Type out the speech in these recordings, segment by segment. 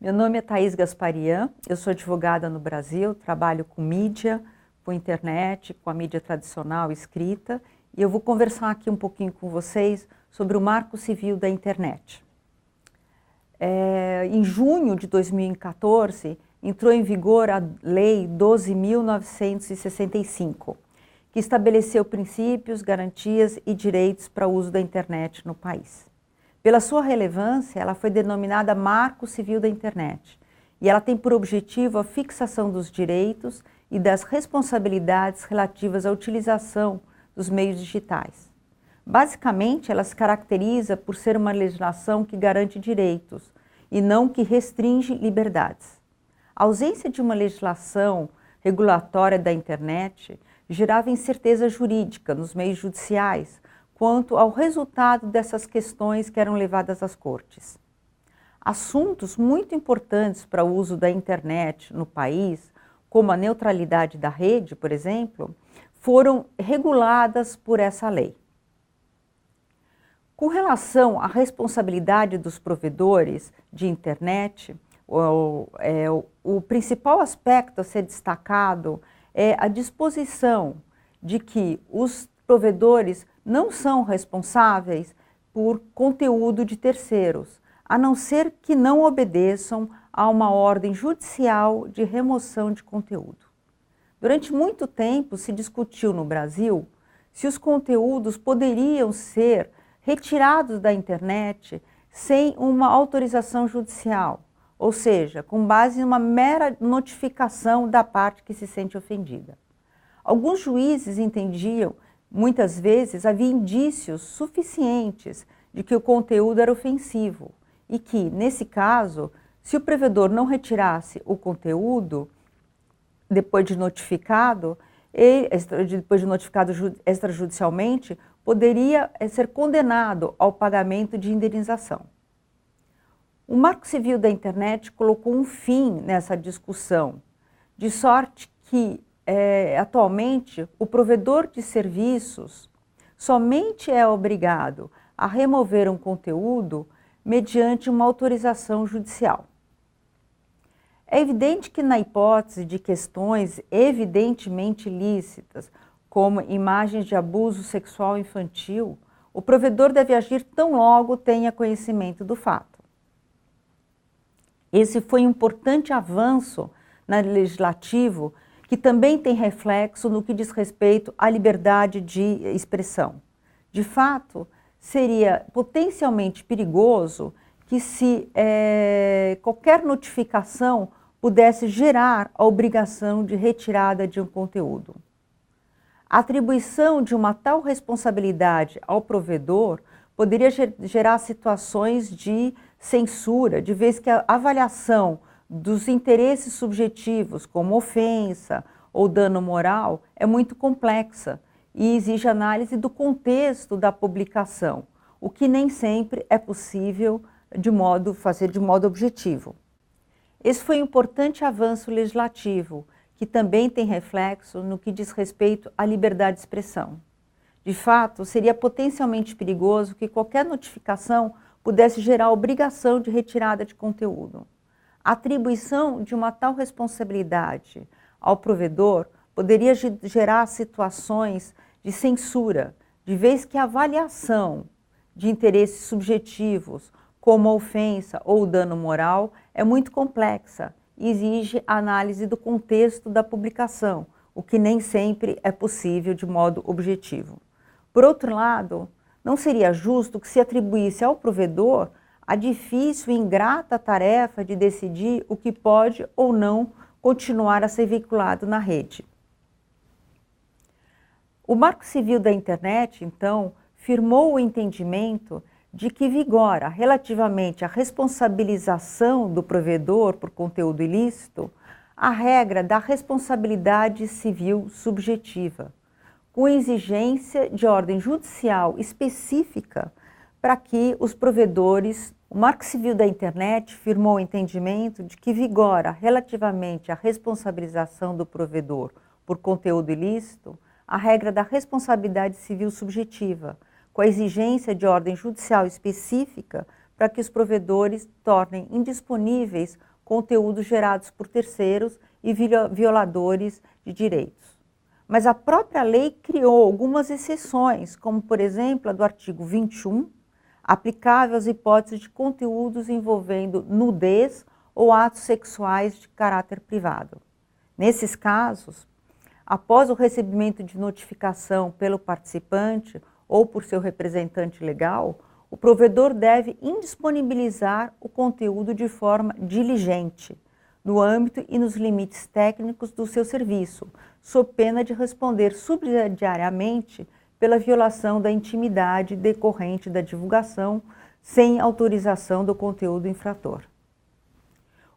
Meu nome é Thaís Gasparian, eu sou advogada no Brasil, trabalho com mídia, com internet, com a mídia tradicional escrita, e eu vou conversar aqui um pouquinho com vocês sobre o Marco Civil da Internet. Em junho de 2014, entrou em vigor a Lei 12.965, que estabeleceu princípios, garantias e direitos para o uso da internet no país. Pela sua relevância, ela foi denominada Marco Civil da Internet, e ela tem por objetivo a fixação dos direitos e das responsabilidades relativas à utilização dos meios digitais. Basicamente, ela se caracteriza por ser uma legislação que garante direitos e não que restringe liberdades. A ausência de uma legislação regulatória da internet gerava incerteza jurídica nos meios judiciais quanto ao resultado dessas questões que eram levadas às cortes. Assuntos muito importantes para o uso da internet no país, como a neutralidade da rede, por exemplo, foram reguladas por essa lei. Com relação à responsabilidade dos provedores de internet, o principal aspecto a ser destacado é a disposição de que os provedores não são responsáveis por conteúdo de terceiros, a não ser que não obedeçam a uma ordem judicial de remoção de conteúdo. Durante muito tempo se discutiu no Brasil se os conteúdos poderiam ser retirados da internet sem uma autorização judicial, ou seja, com base em uma mera notificação da parte que se sente ofendida. Alguns juízes entendiam, muitas vezes, havia indícios suficientes de que o conteúdo era ofensivo e que, nesse caso, se o provedor não retirasse o conteúdo depois de notificado extrajudicialmente, poderia ser condenado ao pagamento de indenização. O Marco Civil da Internet colocou um fim nessa discussão, de sorte que, atualmente, o provedor de serviços somente é obrigado a remover um conteúdo mediante uma autorização judicial. É evidente que, na hipótese de questões evidentemente ilícitas, como imagens de abuso sexual infantil, o provedor deve agir tão logo tenha conhecimento do fato. Esse foi um importante avanço no legislativo que também tem reflexo no que diz respeito à liberdade de expressão. De fato, seria potencialmente perigoso que qualquer notificação pudesse gerar a obrigação de retirada de um conteúdo. A atribuição de uma tal responsabilidade ao provedor poderia gerar situações de censura, de vez que a avaliação dos interesses subjetivos, como ofensa ou dano moral, é muito complexa e exige análise do contexto da publicação, o que nem sempre é possível fazer de modo objetivo. Esse foi um importante avanço legislativo, que também tem reflexo no que diz respeito à liberdade de expressão. De fato, seria potencialmente perigoso que qualquer notificação pudesse gerar obrigação de retirada de conteúdo. A atribuição de uma tal responsabilidade ao provedor poderia gerar situações de censura, de vez que a avaliação de interesses subjetivos, como a ofensa ou dano moral, é muito complexa e exige a análise do contexto da publicação, o que nem sempre é possível de modo objetivo. Por outro lado, não seria justo que se atribuísse ao provedor a difícil e ingrata tarefa de decidir o que pode ou não continuar a ser veiculado na rede. O Marco Civil da Internet, então, firmou o entendimento de que vigora relativamente à responsabilização do provedor por conteúdo ilícito a regra da responsabilidade civil subjetiva, com exigência de ordem judicial específica para que os provedores. O Marco Civil da Internet firmou o entendimento de que vigora relativamente à responsabilização do provedor por conteúdo ilícito a regra da responsabilidade civil subjetiva, com a exigência de ordem judicial específica para que os provedores tornem indisponíveis conteúdos gerados por terceiros e violadores de direitos. Mas a própria lei criou algumas exceções, como, por exemplo, a do artigo 21, aplicável às hipóteses de conteúdos envolvendo nudez ou atos sexuais de caráter privado. Nesses casos, após o recebimento de notificação pelo participante ou por seu representante legal, o provedor deve indisponibilizar o conteúdo de forma diligente, no âmbito e nos limites técnicos do seu serviço, sob pena de responder subsidiariamente pela violação da intimidade decorrente da divulgação sem autorização do conteúdo infrator.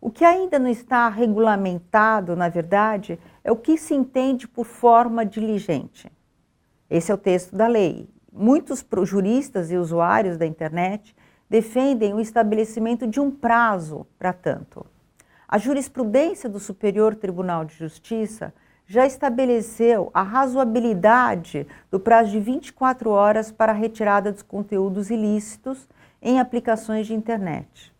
O que ainda não está regulamentado, na verdade, é o que se entende por forma diligente. Esse é o texto da lei. Muitos juristas e usuários da internet defendem o estabelecimento de um prazo para tanto. A jurisprudência do Superior Tribunal de Justiça já estabeleceu a razoabilidade do prazo de 24 horas para a retirada dos conteúdos ilícitos em aplicações de internet.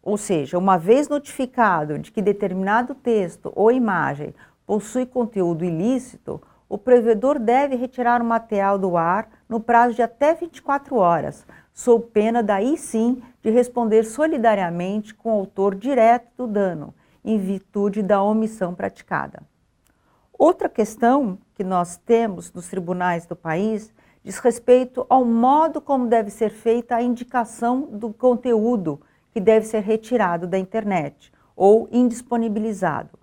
Ou seja, uma vez notificado de que determinado texto ou imagem possui conteúdo ilícito, o provedor deve retirar o material do ar no prazo de até 24 horas, sob pena daí sim de responder solidariamente com o autor direto do dano, em virtude da omissão praticada. Outra questão que nós temos nos tribunais do país diz respeito ao modo como deve ser feita a indicação do conteúdo que deve ser retirado da internet ou indisponibilizado.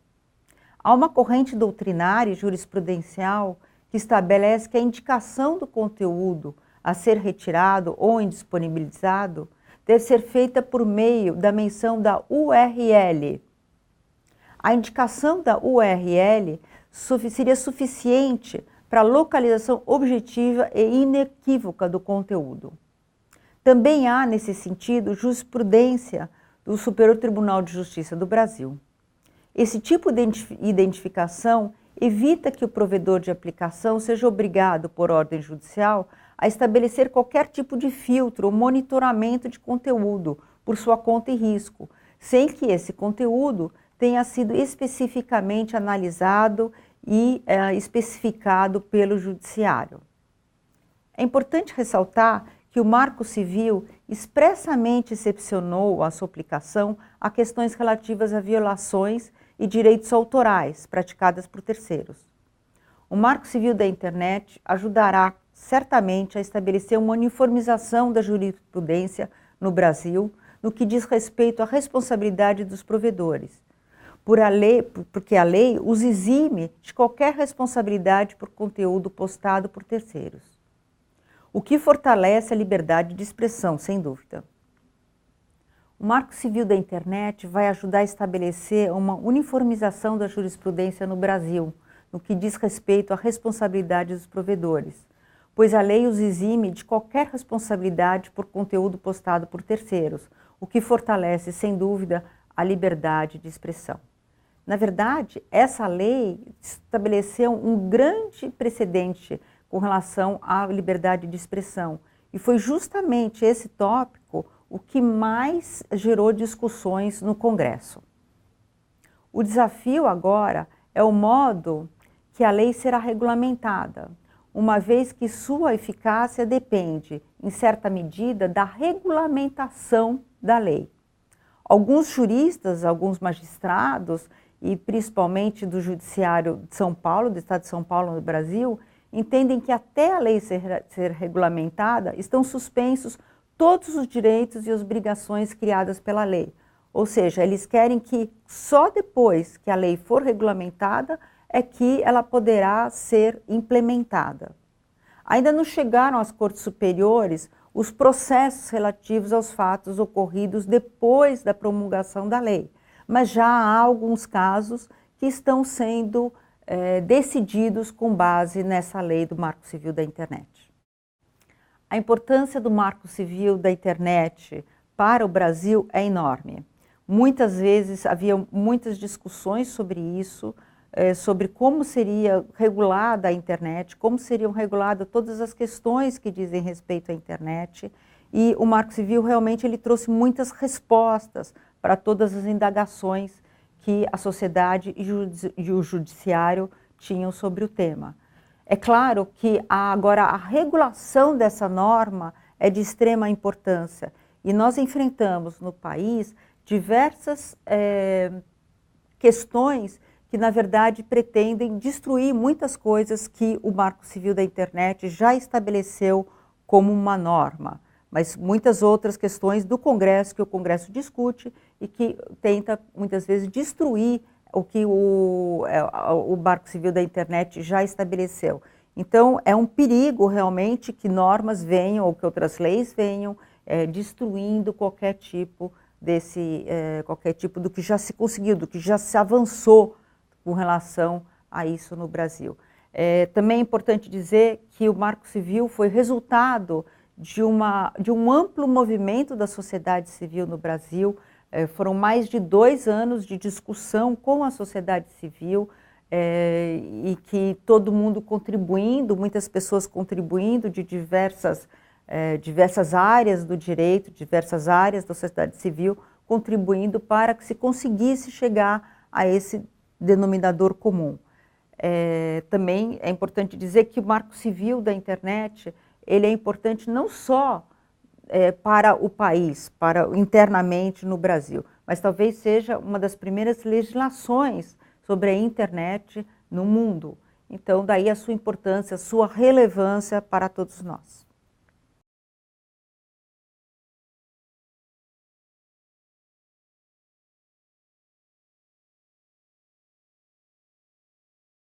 Há uma corrente doutrinária e jurisprudencial que estabelece que a indicação do conteúdo a ser retirado ou indisponibilizado deve ser feita por meio da menção da URL. A indicação da URL seria suficiente para a localização objetiva e inequívoca do conteúdo. Também há, nesse sentido, jurisprudência do Superior Tribunal de Justiça do Brasil. Esse tipo de identificação evita que o provedor de aplicação seja obrigado, por ordem judicial, a estabelecer qualquer tipo de filtro ou monitoramento de conteúdo por sua conta e risco, sem que esse conteúdo tenha sido especificamente analisado e especificado pelo judiciário. É importante ressaltar que o Marco Civil expressamente excepcionou a sua aplicação a questões relativas a violações e direitos autorais praticadas por terceiros. O Marco Civil da Internet ajudará certamente a estabelecer uma uniformização da jurisprudência no Brasil no que diz respeito à responsabilidade dos provedores, porque a lei os exime de qualquer responsabilidade por conteúdo postado por terceiros, o que fortalece a liberdade de expressão, sem dúvida. O Marco Civil da Internet vai ajudar a estabelecer uma uniformização da jurisprudência no Brasil, no que diz respeito à responsabilidade dos provedores, pois a lei os exime de qualquer responsabilidade por conteúdo postado por terceiros, o que fortalece, sem dúvida, a liberdade de expressão. Na verdade, essa lei estabeleceu um grande precedente com relação à liberdade de expressão, e foi justamente esse tópico o que mais gerou discussões no Congresso. O desafio agora é o modo que a lei será regulamentada, uma vez que sua eficácia depende, em certa medida, da regulamentação da lei. Alguns juristas, alguns magistrados, e principalmente do Judiciário de São Paulo, do Estado de São Paulo no Brasil, entendem que até a lei ser regulamentada, estão suspensos todos os direitos e obrigações criadas pela lei. Ou seja, eles querem que só depois que a lei for regulamentada é que ela poderá ser implementada. Ainda não chegaram às cortes superiores os processos relativos aos fatos ocorridos depois da promulgação da lei, mas já há alguns casos que estão sendo decididos com base nessa lei do Marco Civil da Internet. A importância do Marco Civil da Internet para o Brasil é enorme. Muitas vezes havia muitas discussões sobre isso, sobre como seria regulada a internet, como seriam reguladas todas as questões que dizem respeito à internet, e o Marco Civil realmente ele trouxe muitas respostas para todas as indagações que a sociedade e o judiciário tinham sobre o tema. É claro que agora a regulação dessa norma é de extrema importância e nós enfrentamos no país diversas questões que, na verdade, pretendem destruir muitas coisas que o Marco Civil da Internet já estabeleceu como uma norma, mas muitas outras questões do Congresso, que o Congresso discute e que tenta, muitas vezes, destruir o que o Marco Civil da Internet já estabeleceu. Então, é um perigo, realmente, que normas venham, ou que outras leis venham, destruindo qualquer tipo do que já se conseguiu, do que já se avançou com relação a isso no Brasil. Também é importante dizer que o Marco Civil foi resultado de um amplo movimento da sociedade civil no Brasil. Foram mais de 2 anos de discussão com a sociedade civil e que todo mundo contribuindo, muitas pessoas contribuindo de diversas áreas do direito, diversas áreas da sociedade civil, contribuindo para que se conseguisse chegar a esse denominador comum. Também é importante dizer que o Marco Civil da Internet, ele é importante não só para o país, internamente no Brasil, mas talvez seja uma das primeiras legislações sobre a internet no mundo. Então, daí a sua importância, a sua relevância para todos nós.